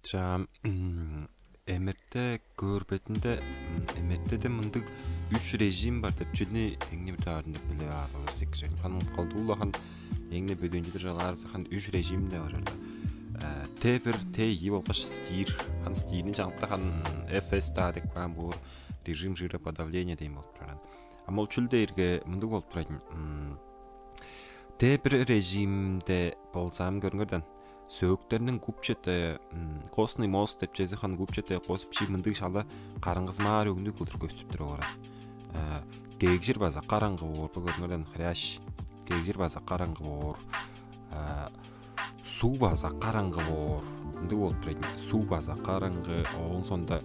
Жам эмерте көрбетинде эмертеде мындык 3 режим бар деп чүлни эңне битаарында биле араласык және хан калдуулахан эңне бөдөнжүдүр жалаарсахан 3 режимде бар жерде. Т1 Т2 болгош стир хан стирин жакта хан FS деп кам бу режим жироподавления дейм болуп турган. Амол чүлдерге мындык болуп турат. Т1 режимде болсам көрүнгөрдөн сөөгтерінің көпчеті косный мост деп жазыхан көпчеті қосып мындык шалда караңгызмаар өгүндүк кылдыр көстүптүр ора. Кегжир база караңгы боор көрүнгөрдөн хрящ. Кегжир база караңгы боор. Суу база караңгы боор. Мындык болуп турат. Суу база караңгы, оң сонда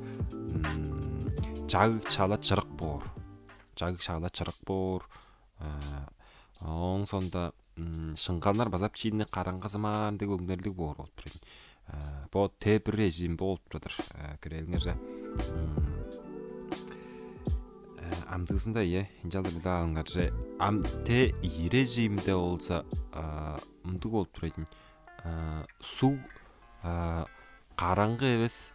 жагык чала чырык боор. Жагык чала чырык боор. Оң сонда шыңгалнар базап чийине караңгызмаар деп өңнөрлүк болуп турат. Бу Т1 режим болуп турат. Көрөлүңөр. Амдысында жалды билангар же Т2 режимде болса мындык болуп турат. Суу караңгы эмес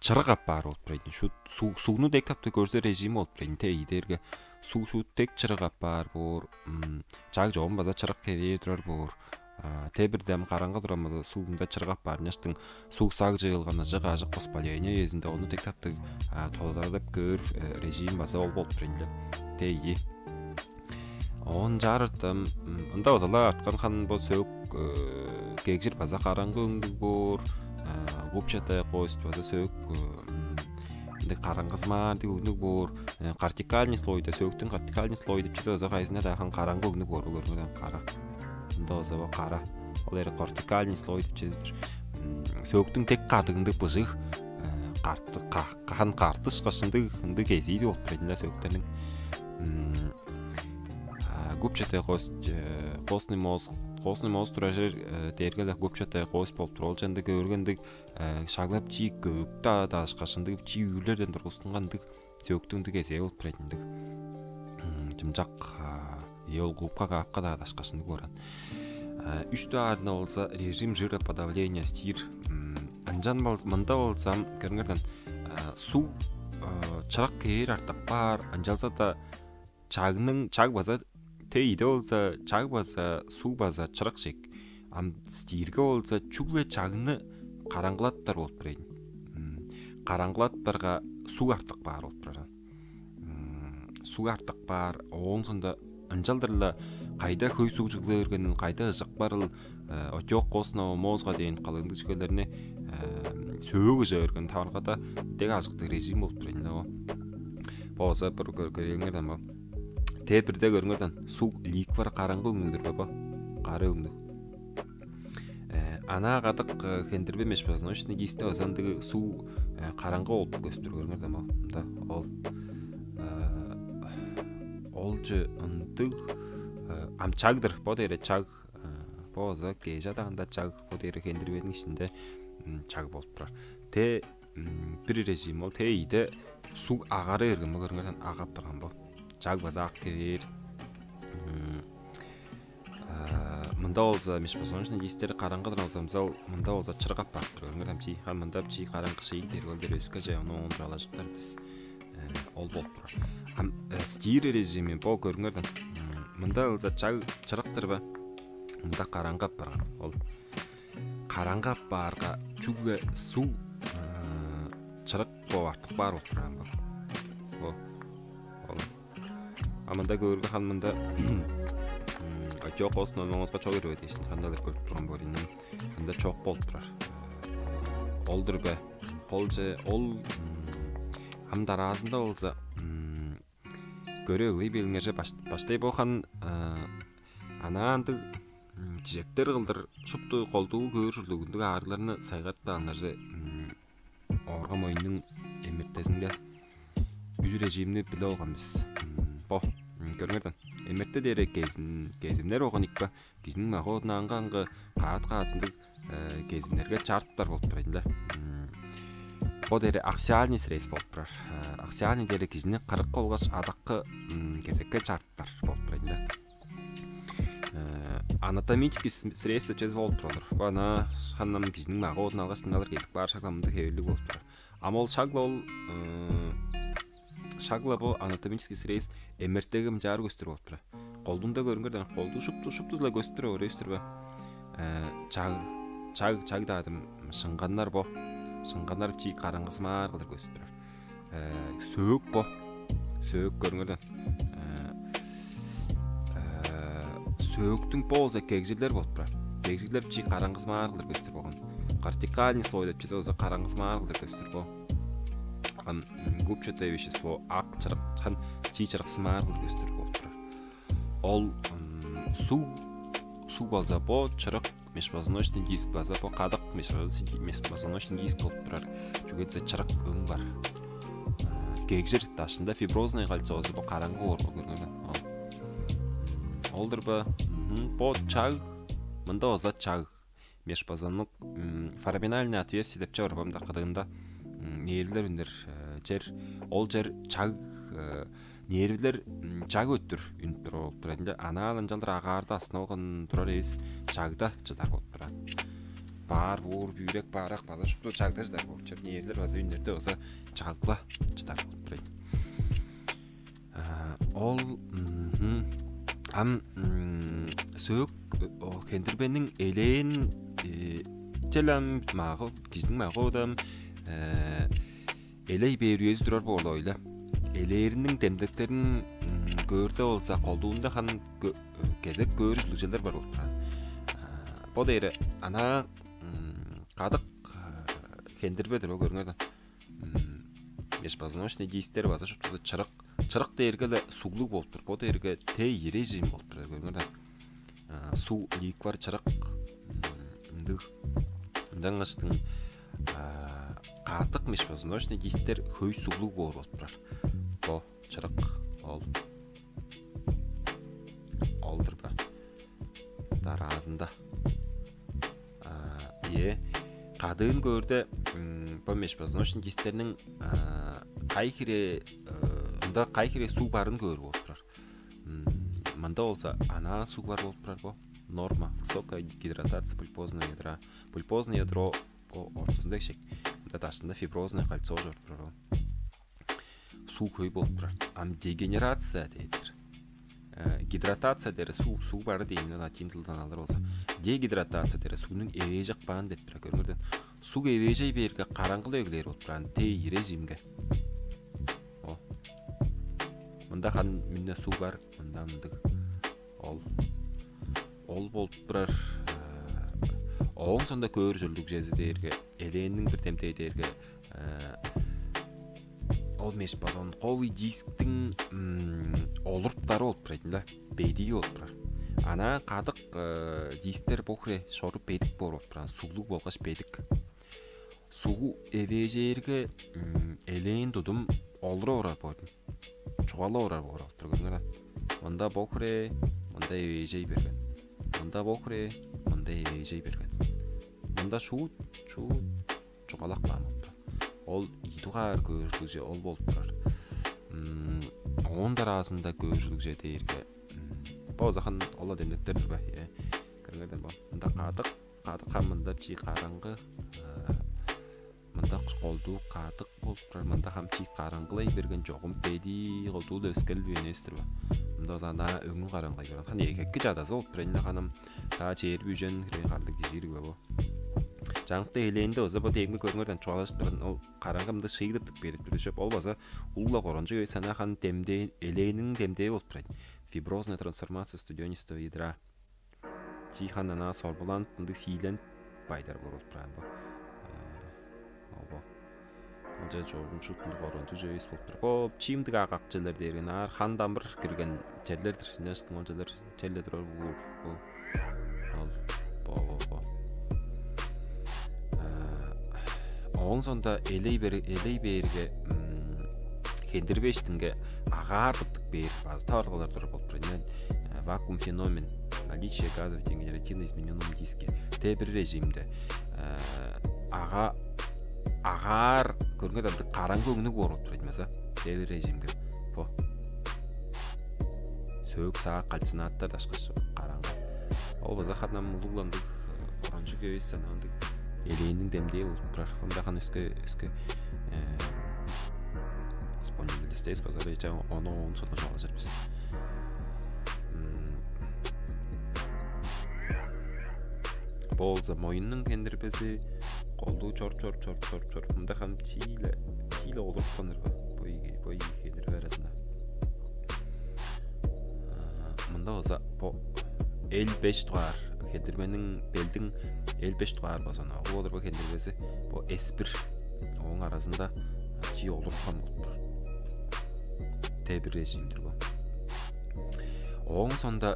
чырык бар болуп турат. Шу сууну дектапты көрсө режим болуп турат. Т2дерге суу тек чырык бар боор. Жаг жоон база чырык кебе турар боор. Т1дем караңгы турамады суунда чырык бар. Няштың суу саг жыйылганда жыга коспаление эзинде ону тектапты толдордоп көр режим база болуп турат. Т2 он жарытым анда базала арткан хан бо сөк кегжир база караңгы өңдүк боор. Гупчата кост база сөк караңгызмаар деп өңдүк боор. Кортикальный слойда сөктүн кортикальный слой деп чыгса кайсына да хан караңгы өңдүк боор көргөн кара. Анда база кара. Ол эре кортикальный слой деп чыгдыр. Сөктүн тек кадыгындык быжык хан картыш кашындык ынды кезиди болуп турат сөктөрүн. Гупчата кост косный мост туражер дергеле гупчата кост болуп турул жанда көргөндүк шаглап чий көктө дашкашындык чий үйлөрдөн тургузунгандык сөктүндүк эсе болуп турат. Жымжак ел губка капка да дашкашындык барат. Үчтө арна болса режим жироподавления стир. Анжан мында болсам көрүнгөрдөн суу чырак кээр артак бар. Анжалса да чаг база Т2де болса чаг база суу база чырак жек. Стирге болса чугле чагны караңгылаттар болуп турат. Караңгылаттарга суу артык бар болуп турат. Суу артык бар. Оң сонда анжалдырла кайда көй суу жыгыла бергенин кайда ыжык барыл отёк косна мозга дейин калыңдык жүйкөлөрүнө сөөгө жиберген табаргада дег ажыктык режим болуп турат. Боза бир көргөнгөрдөн бу Т1де көрүнгөрдөн суу ликвар караңгы өңдүр баба. Кара өңдүк. Ана кадык хендирбе эмес болсун. Ошону кийисте озандыгы суу караңгы болуп көстүр көрүнгөрдөн бу. Мында ол же ындык чагдыр. Бу дере чаг. Боза кежадагында чаг. Бу дере хендирбенин ичинде чаг болуп турар. Т1 режим ол Т2де суу агары берген көрүнгөрдөн агап турган бу. Чаг база ак кебер. Мында болса меш болсун ошону кийистери караңгы туралса мисал мында болса чыргап бар көрүнгөрдөн чий хан мында чий караңгы чий дергөлдөр өскө же ону жалашыптар биз. Ол болуп турат. Стир режими бо көрүнгөрдөн мында болса чаг чырыктыр ба. Мында караңгы барган. Ол караңгы барга чугле суу чырык бо артык бар болуп турган бу. Аманда көргө хан мында отёк косна мозга чок берет дейсин. Кандайдыр көрүп турган болуп мында чок болуп турар. Олдур бе. Ол же ол амдар азында болса көрөгүй белиңер же баштай болған ананды жектер кылдыр шупту колдуу көрүрлүгүндү арларны сайгаттаңар же орга моюнун эмертесинде үз режимни биле алганбыз. Бо көрүнгөрдөн эмерте дере кезимдер огоник ба кишинин магооднангангы каат-каатындык кезимдерге чарттар болуп турат. Бо дере аксиальный срез болуп турар. Аксиальный дере кишини кырык колгоч адаккы кезекке чарттар болуп турат. анатомический средства чез болуп туралар. Бана ханнам кишинин магуудун алгачтыналар кесик бар шагламында хеверлик болуп турар. Амол шагла ол шагла бу анатомический средств эмертеги мжар көстөр болуп турар. Колдунда көрүнгөрдөн колду шуптузла көстөрө өрөстүрбө. Чаг дадым шыңганнар бо. Шыңганнар чи караңгысмаар кылдыр көстөрөр. Сөөк бо. Сөөк көрүнгөрдөн. Сөөктүн болса кегжилер болуп турар. Кегжилер чи караңгысмаар кылдыр көстөр болгон. Кортикальный слой деп чейт, караңгысмаар кылдыр көстөр бо. Губчатое вещество ак чырак чи чыраксымаар кылдыр көстөр болуп турар. Ол су болса бо чырак межпозвоночный диск болса бо кадык межпозвоночный диск болуп турар. Жүгөтсе чырак өң бар. Кегжир ташында фиброзный кальцоз бо караңгы орго көргөн. Олдыр ба бо чаг мында оза чаг межпозвонок фораминальный отверстие деп чыгар бамда кадыгында нервлер үндер ол жер чаг нервлер чаг өттүр үнтүр болуп турат. Анаалын жалдыр агаарда асыналган турар эс чагда чыдар болуп турат. Бар буур бүйрек барак база шупту чагда чыдар болуп чыр нервлер база үндөрдө болса чагла чыдар болуп турат. Ол сөөк кендирбенин элен челам магы кишинин магуудам элей берүүөз турар болду ойла. Элеринин демдектерин көрдө болса колдуунда хан кезек көрүш лүчелер бар болуп турат. Бо дейре ана кадык кендирбедир о көрүнгөрдө. Межпозвоночный дисктер база шуптуза чырак дээрге суглук болуп тур. Бо дээрге тей режим болуп тур көрүнгөрдө. Су ликвар чырак даңаштын кадык межпозвоночный дисктер хөй суглук болуп турар. Бо чырак олдыр ба таразында кадыгын көрдө бо межпозвоночный дисктеринин кайхире суу барын көрүп болуп турар. Мында болса ана суу бар болуп турар бо. Норма высокая гидратация пульпозного ядра. Пульпозное ядро бо ортосунда кичек. Мында ташында фиброзный кальцоз жор турар. Суу көй болуп турар. Дегенерация дейдир. Гидратация дери суу бары дейин латин тилинен алар болса. Дегидратация дери суунун эбей жакпаан деп турар көрүнгөрдөн. Суу эбей берге караңгылуу эгилер болуп турган тей режимге. Мында хан минне суу бар, мында мындык ол болуп турар. Оң сонда көрүшүлдүк жези дээрге эленин бир темтей дээрге ол межпозвонковый дисктин олурттары болуп турат да, бейдиги болуп турар. Ана кадык дисктер бохре шоруп бейдик болуп турат, суглук болгоч бейдик. Суу эбей жерге элен дудум олура орар бойдун. Чугала орар болуп турган. Мында бохре, мында эбей жей берген. Мында бохре, мында эбей жей берген. Мында чугалак болуп. Ол идугар көрүшүлүк же ол болуп турар. Ондар арасында көрүшүлүк же дээрге бозахан ола демдектер ба көргөндөн бо. Мында кадык мында чи караңгы. Мында колду кадык болуп турар. Мында хам чи караңгылай берген жогум беди колду өскел бенестир ба. Мында ана өңү караңгылай берген. Хан эки жадасы болуп турат ханым. Та жер бүжөн кардык жирге бо. Жаңыкта эленде өзө бо демге көрүнгөрдөн чуалашып турган ол караңгымда шыйгыртып берип жүрүшөп ол база улла коронжу санахан демде эленин демде болуп турат. Фиброзная трансформация студенистого ядра. Чихан ана сорбулант мындык сийлен пайдар болуп турат бо. Онда жолдун шутунду коронжу жебес болуп тур. Бо чимдик агак жерлер деген ар хандан бир кирген жерлердир. Нестин ол жерлер жерлер бул. Бо. Оң сонда элей берге кендирбештинге агартыптык берип база табарлар туруп болуп турат. Вакуум феномен, наличие газов в дегенеративно измененном диске. Т1 режимде агар көргөндө караңгы өңүнүк болуп турат эмесе. Т1 режимге. Бо. Сөөк саак кальцинаттар ташкыш караңгы. Ол базахатнан мулугландык корончу көйс санандык элейиндин демдей болуп турар. Ондахан үскө спондилистес базар эче onu сотто жала жүрбүз. Болза моюнун кендирбеси колду чор мында хам чиле олуп кандырга бой кендирбе арасында. Мында болса по 55 тугар кендирменин белдин 55 тугар болсун олорго кендирбеси по S1 оң арасында чи олуркан болуп Т1 режимдир бу. Оң сонда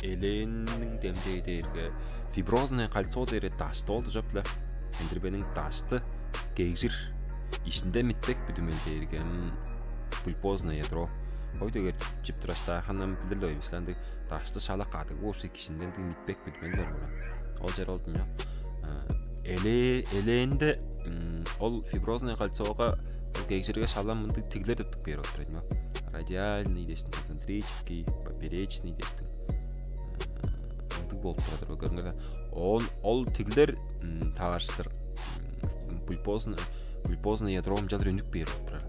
элейинин демдейдерге фиброзный кольцо дере ташты болду жопле кендирменин ташты кегжир ишинде митбек бүдүмелдерге пульпозное ядро ойдөгөр чиптырашта ханам билдирли ойбисланды ташты шала кады осы кишинден митбек бүтмөн бар. Ол жер олдуня элеэнде ол фиброзный кольцоого кегжирге шалам мынды тиглер деп берип отурат. Радиальный дештин, концентрический, поперечный дештин. Мынды болуп турат көргөндө. Ол тиглер тагыштыр. Пульпозный ядро жалдыр өнүк берип отурат.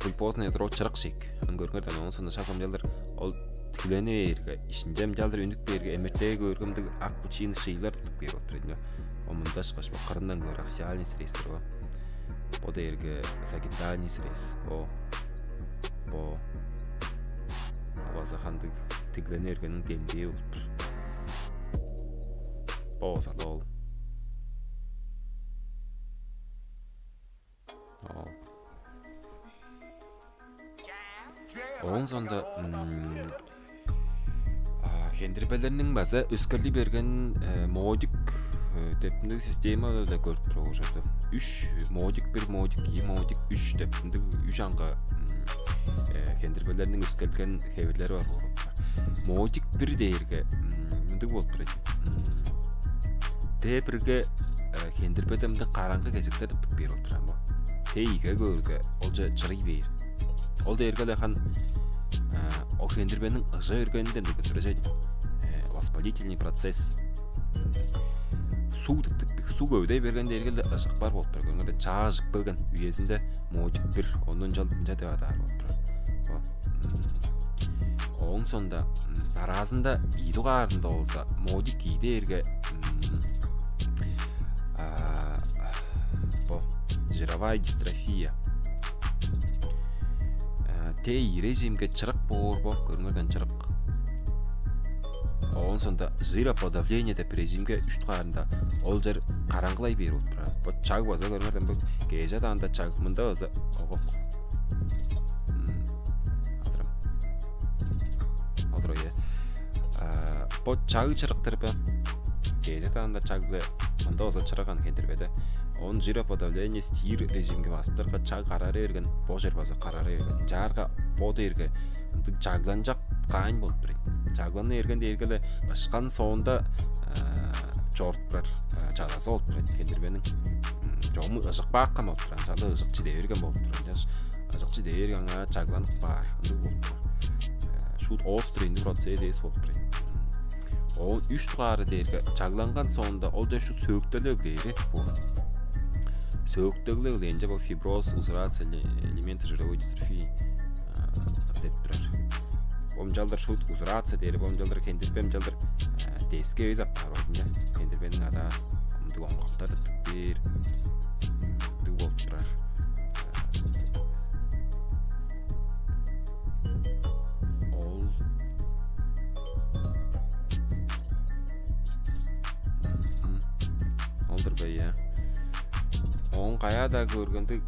Пульпозный ядро чырак шек. Көргөндө анын сонун шакам жалдыр ол тиглени берге, ишинде жалдыр өнүк берге эмертеге көргөндө ак бучин шыйлар деп берип отурат. Мындаш баш карындан көрө аксиальный средство. По дерге сагитальный средство. По базахандык тиглени бергенин демдей болуп. По салол. Оң сонда кендирбелеринин базы өскөрүлү берген модик тептиндик системада көрүп туруу жатты. 3 модик 1 модик 2 модик 3 тептиндик 3 анга кендирбелеринин өскөрүлгөн хеберлери бар. Модик 1 дээрге мындык болуп турат. Т1ге кендирбелеринде караңгы кезектер деп берип турат. Т2ге көргө ол же чырый бер. Ол дээрге хан ол кендирбенин ыжы өргөндөн көтөрөжөйт. Воспалительный процесс. Суу көбөдөй берген дээрге ышык бар болуп көргөндө чаажык берген үйесинде модик 1 онун жалдында деп атар болуп турат. Оң сонда таразында ийдугарында болса модик 2 дээрге жировая дистрофия. Т2 режимге чырак борбо көргөндөн чырак. Оң сонда жироподавление деп режимге 3 тугарында ол жер караңгылай берип турат. Бу чаг база көргөндөн бу кеже анда чаг мында база огок. Бу чаг чырактыр ба. Кеже анда чагы мында база чыраган кендирбеде. Он жироподавление стир режимге басыптырга чаг карары берген, бу жер база карары берген. Жарга бу дерге ынтык чагланжак кайын болуп турат. Чагланы эрген дергеле ышкан соонда чорттар чагасы болуп турат. Кендирбенин жому ышык бакка болуп турат. Жалы ышык чиде берген болуп турат. Ышык чиде бергенге чагланып бар. Ынтык болуп турат. Шут острый процесс болуп турат. Ол 3 тугары дерге чагланган соонда ол да шу сөктөлөк дейри бу. Сөктөлөк дейинде бу фиброз, узурация, элементы жировой дистрофии деп турат. Ом жалдар шут узурация дейри, ом жалдар кендирбем жалдар теске өз аппар болду. Кендирбенин ада мынды оңгоктор бир дүү болуп турат. Олдурбай оң каяда көргөндүк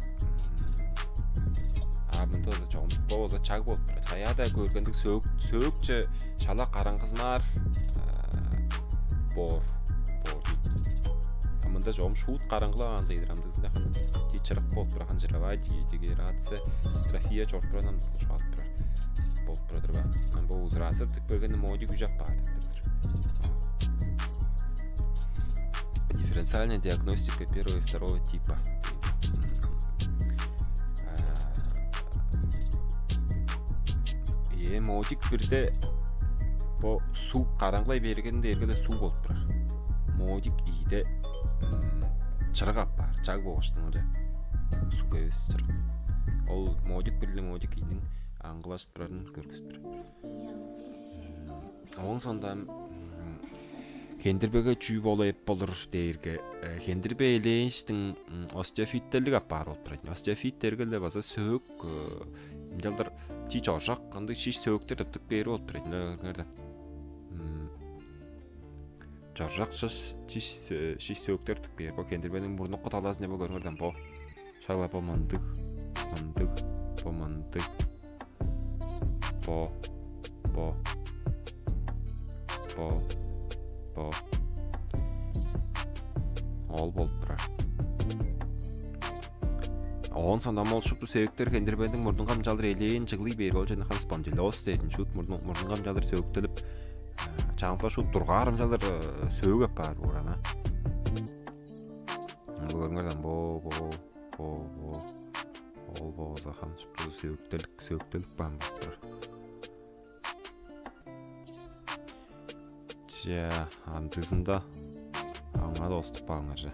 мында да чоң боозо чаг болуп турат. Каяда көргөндүк сөкчө шала караңгызмар бор. Мында жом шут караңгылаган дейдир. Амдысында хан чырак болуп турган жировая дегенерация, дистрофия чорпуранан чыгып турат. Болуп турат ба. Мен бу узурасы тик көргөндө модик үжак бар деп. Дифференциальная диагностика первого и второго типа. Модик 1-де bu su karanglay bergen dergele su bolup turar. Modik iyide çırık var, çag boğuştun öyle. Su kebes çırık. Ol modik birli modik iyinin anglaş turarın görgüstür. Onun sonda kendirbege çüy bolayıp bolur derge. Kendirbe eleyiştin osteofitterlik apar olup turar. Osteofit dergele basa söğük Jaldır çiğ çorşak, kandı çiğ söğükler tıptık beri olup turar. Nerede? Çorşak çiğ söğükler tıptık beri. Bu kendirbenin burnu kıtalaz ne bu görmürden bu. Şağla bu mandık. Bu. Ol bolup turar. Oğun sonda mol şuplu söğükler kendirbenin murdun kamcalır eleyin çıglı beri ol jende spondyloz deydin. Şut murdun kamcalır söğüktelip çağımda şut durgarım jalır söğük yapar orana. Bu görmürden bu. Ol bu zahan şuplu söğüktelip bambastır. Ja, antısında ana dostluk bağınırca.